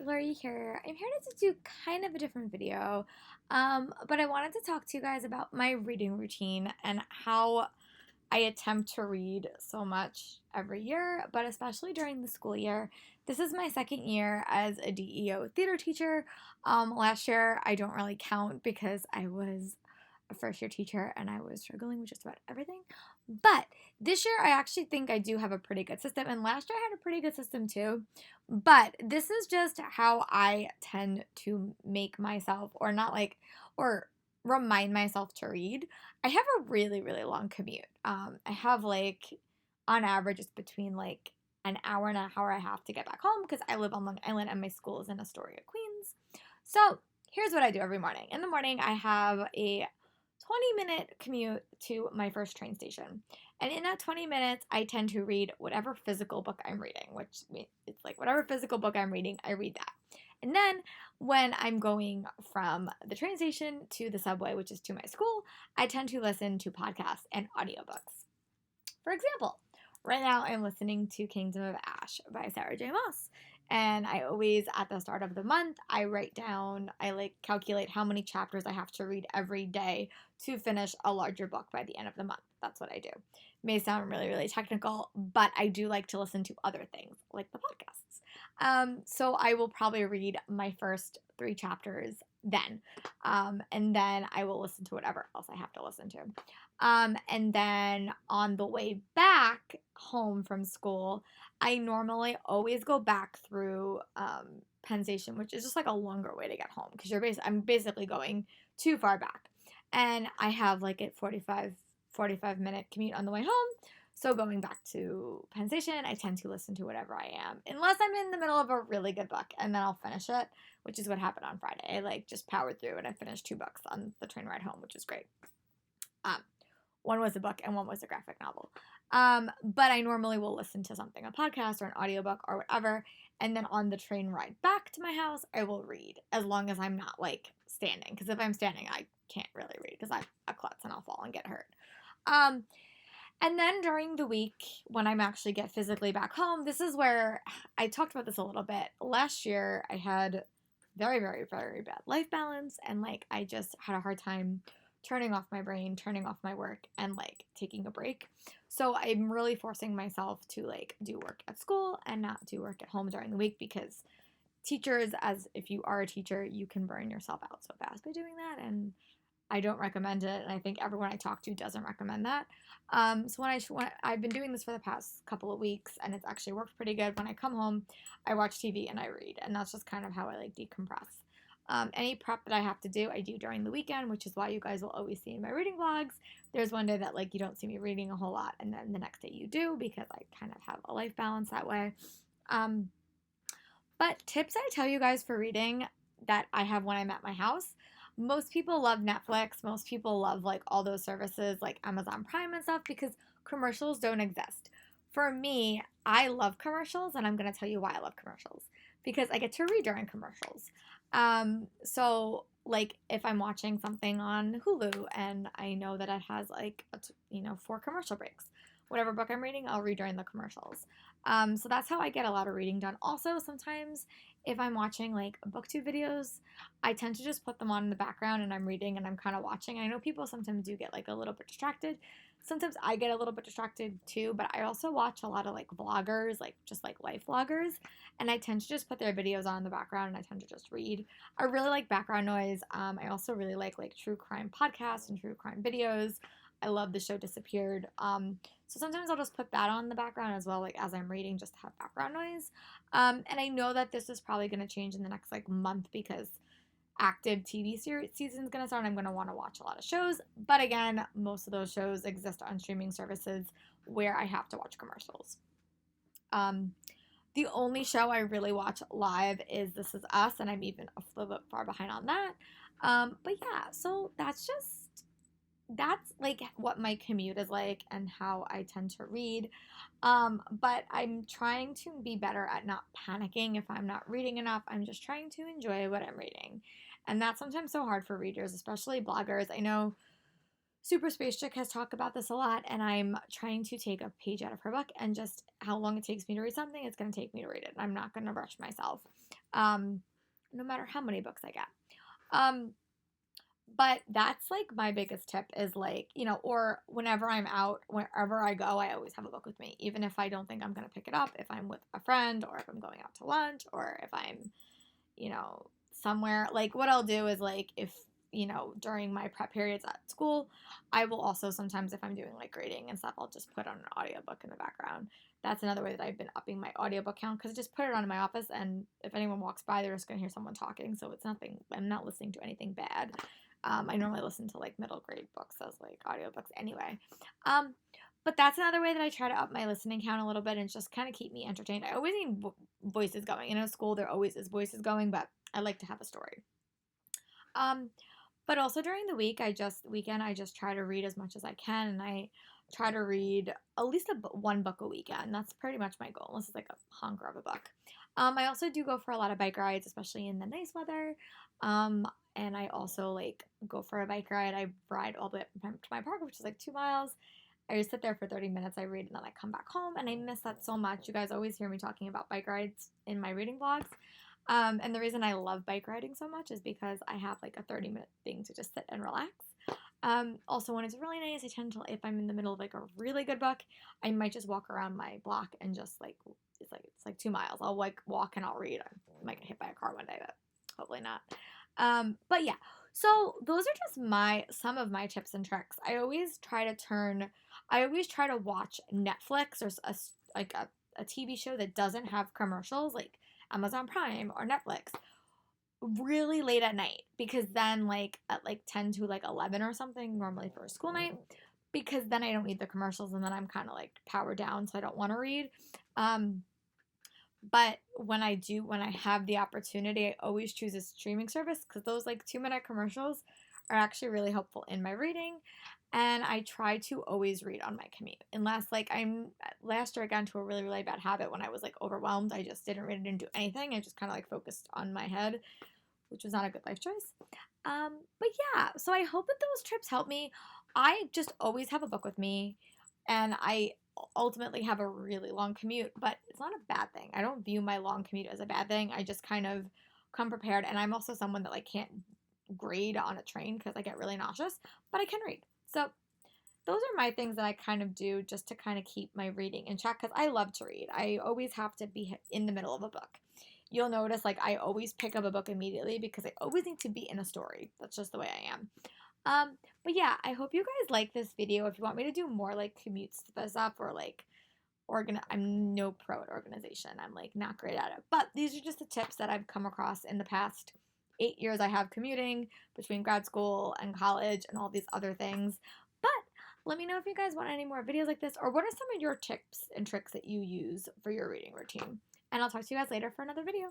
Lori here. I'm here to do kind of a different video, but I wanted to talk to you guys about my reading routine and how I attempt to read so much every year, but especially during the school year. This is my second year as a DEO theater teacher. Last year I don't really count because I was a first year teacher and I was struggling with just about everything. But this year I actually think I do have a pretty good system, and last year I had a pretty good system too. But this is just how I tend to make myself, or not like, or remind myself to read. I have a really, really long commute. I have like, on average, it's between like an hour and an hour and a half to get back home because I live on Long Island and my school is in Astoria, Queens. So here's what I do every morning. In the morning, I have a 20-minute commute to my first train station. And in that 20 minutes, I tend to read whatever physical book I'm reading, which it's like whatever physical book I'm reading, I read that. And then when I'm going from the train station to the subway, which is to my school, I tend to listen to podcasts and audiobooks. For example, right now I'm listening to Kingdom of Ash by Sarah J. Maas. And I always, at the start of the month, I write down, I like calculate how many chapters I have to read every day to finish a larger book by the end of the month. That's what I do. It may sound really, really technical, but I do like to listen to other things like the podcasts. So I will probably read my first 3 chapters then. And then I will listen to whatever else I have to listen to. And then on the way back home from school, I normally always go back through Penn Station, which is just like a longer way to get home because I'm basically going too far back. And I have like a 45-minute commute on the way home. So going back to Penn Station, I tend to listen to whatever I am, unless I'm in the middle of a really good book, and then I'll finish it, which is what happened on Friday. I like just powered through and I finished 2 books on the train ride home, which is great. One was a book and one was a graphic novel. But I normally will listen to something, a podcast or an audiobook or whatever, and then on the train ride back to my house, I will read as long as I'm not like standing. Because if I'm standing, I can't really read because I'm a klutz and I'll fall and get hurt. And then during the week, when I'm actually get physically back home, this is where I talked about this a little bit. Last year, I had very, very, very bad life balance, and like I just had a hard time turning off my brain, turning off my work, and like taking a break. So I'm really forcing myself to like do work at school and not do work at home during the week because teachers, as if you are a teacher, you can burn yourself out so fast by doing that, and I don't recommend it, and I think everyone I talk to doesn't recommend that. So when I've been doing this for the past couple of weeks, and it's actually worked pretty good. When I come home, I watch TV and I read, and that's just kind of how I like decompress. Any prep that I have to do, I do during the weekend, which is why you guys will always see in my reading vlogs. There's one day that like you don't see me reading a whole lot, and then the next day you do because I kind of have a life balance that way. But tips I tell you guys for reading that I have when I'm at my house. Most people love Netflix. Most people love like all those services like Amazon Prime and stuff because commercials don't exist. For me, I love commercials, and I'm going to tell you why I love commercials because I get to read during commercials. So like if I'm watching something on Hulu and I know that it has like 4 commercial breaks, whatever book I'm reading, I'll read during the commercials. So that's how I get a lot of reading done. Also, sometimes if I'm watching like booktube videos, I tend to just put them on in the background and I'm reading and I'm kind of watching. I know people sometimes do get like a little bit distracted. Sometimes I get a little bit distracted too, but I also watch a lot of like vloggers, like just like life vloggers, and I tend to just put their videos on in the background and I tend to just read. I really like background noise. I also really like true crime podcasts and true crime videos. I love the show Disappeared. So sometimes I'll just put that on in the background as well, like as I'm reading, just to have background noise. And I know that this is probably going to change in the next like month because active TV season is going to start. I'm going to want to watch a lot of shows. But again, most of those shows exist on streaming services where I have to watch commercials. The only show I really watch live is This Is Us, and I'm even a little bit far behind on that. But yeah, so that's like what my commute is like and how I tend to read. But I'm trying to be better at not panicking if I'm not reading enough. I'm just trying to enjoy what I'm reading. And that's sometimes so hard for readers, especially bloggers. I know Super Space Chick has talked about this a lot, and I'm trying to take a page out of her book and just how long it takes me to read something, it's going to take me to read it. I'm not going to rush myself. no matter how many books I get. Um, but that's like my biggest tip is like, or whenever I'm out, wherever I go, I always have a book with me, even if I don't think I'm going to pick it up, if I'm with a friend or if I'm going out to lunch or if I'm, somewhere. Like what I'll do is like if, during my prep periods at school, I will also sometimes if I'm doing like grading and stuff, I'll just put on an audiobook in the background. That's another way that I've been upping my audiobook count because I just put it on in my office and if anyone walks by, they're just going to hear someone talking. So it's nothing, I'm not listening to anything bad. I normally listen to like middle grade books as like audiobooks anyway. Um, but that's another way that I try to up my listening count a little bit and just kind of keep me entertained. I always need voices going. In a school, there always is voices going, but I like to have a story. Um, but also during the weekend, I just try to read as much as I can, and I try to read at least one book a weekend. That's pretty much my goal, unless it's like a hunker of a book. I also do go for a lot of bike rides, especially in the nice weather. And I also like go for a bike ride. I ride all the way up to my park, which is like 2 miles. I just sit there for 30 minutes. I read and then I come back home, and I miss that so much. You guys always hear me talking about bike rides in my reading vlogs. And the reason I love bike riding so much is because I have like a 30-minute thing to just sit and relax. Also, when it's really nice, I tend to, if I'm in the middle of like a really good book, I might just walk around my block and just like, it's like 2 miles. I'll like walk and I'll read. I might get hit by a car one day, but hopefully not. But yeah, so those are just some of my tips and tricks. I always try to watch Netflix or a TV show that doesn't have commercials, like Amazon Prime or Netflix, really late at night because then like at like 10 to like 11 or something normally for a school night, because then I don't need the commercials and then I'm kind of like powered down, so I don't want to read. But when I have the opportunity, I always choose a streaming service because those like 2-minute commercials are actually really helpful in my reading. And I try to always read on my commute. Unless like last year I got into a really, really bad habit when I was like overwhelmed. I just didn't read, didn't do anything. I just kind of like focused on my head, which was not a good life choice. But yeah, so I hope that those trips help me. I just always have a book with me, and I ultimately have a really long commute, but it's not a bad thing. I don't view my long commute as a bad thing. I just kind of come prepared, and I'm also someone that like can't grade on a train because I get really nauseous, but I can read. So those are my things that I kind of do just to kind of keep my reading in check because I love to read. I always have to be in the middle of a book. You'll notice like I always pick up a book immediately because I always need to be in a story. That's just the way I am. But yeah, I hope you guys like this video. If you want me to do more like commute stuff or like I'm no pro at organization. I'm like not great at it. But these are just the tips that I've come across in the past 8 years I have commuting between grad school and college and all these other things. But let me know if you guys want any more videos like this, or what are some of your tips and tricks that you use for your reading routine. And I'll talk to you guys later for another video.